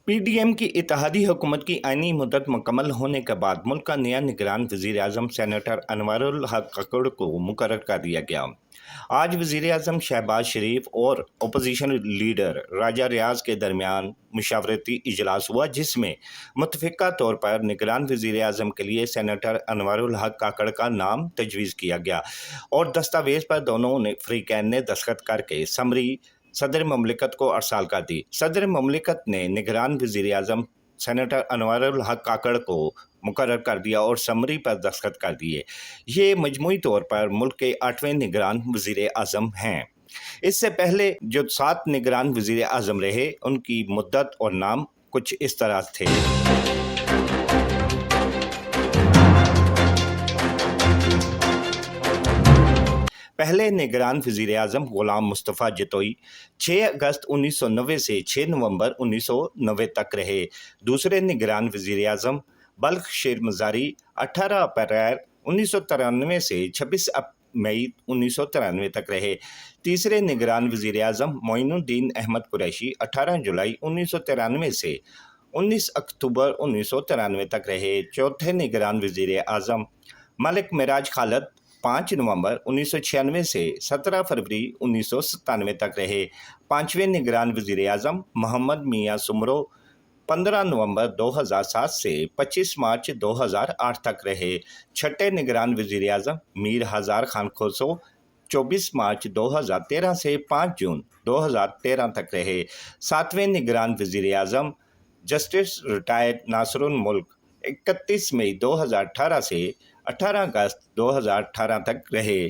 P D M की इत्तेहादी हुकूमत की आइनी मुद्दत मुकम्मल होने के बाद मुल्क का नया निगरान वज़ीर आज़म सेनेटर अनवरुल हक कक्कड़ को मुकर्रर कर दिया गया। आज वज़ीर आज़म शहबाज शरीफ और अपोजिशन लीडर राजा रियाज के दरमियान मुशावरती इजलास हुआ, जिसमें मुतफ़िका तौर पर निगरान वज़ीर आज़म के लिए सेनेटर अनवरुल हक कक्कड़ का नाम तजवीज़ किया गया और दस्तावेज़ पर दोनों फ़रीक़ैन ने दस्तखत करके समरी सदर ममलिकत को अरसाल कर दी। सदर ममलिकत ने निगरान वज़ीर आज़म सेनेटर अनवरुल हक कक्कड़ को मुकर्रर कर दिया और समरी पर दस्तखत कर दिए। ये मजमूई तौर पर मुल्क के 8वें निगरान वज़ीर आज़म हैं। इससे पहले जो 7 निगरान वज़ीर आज़म रहे, उनकी मुद्दत और नाम कुछ इस तरह थे। पहले निगरान वज़ीर आज़म ग़ुलाम मुस्तफ़ा जतोई 6 अगस्त 1990 से 6 नवंबर 1990 तक रहे। दूसरे निगरान वज़ीर आज़म बल्ख शेर मज़ारी 18 अप्रैल 1993 से 26 मई 1993 तक रहे। तीसरे निगरान वज़ीर आज़म मोइनुद्दीन अहमद कुरैशी 18 जुलाई 1993 से 19 अक्टूबर 1993 तक रहे। चौथे निगरान वज़ीर आज़म मलिक मिराज खालिद 5 नवंबर 1996 से 17 फरवरी 1997 तक रहे। पांचवें निगरान वज़ीर आज़म मोहम्मद मियां सुमरो 15 नवंबर 2007 से 25 मार्च 2008 तक रहे। छठे निगरान वज़ीर आज़म मीर हज़ार खान खोसो 24 मार्च 2013 से 5 जून 2013 तक रहे। सातवें निगरान वज़ीर आज़म जस्टिस रिटायर्ड नासरुल मुल्क 31 मई 2018 से 18 अगस्त 2018 तक रहे।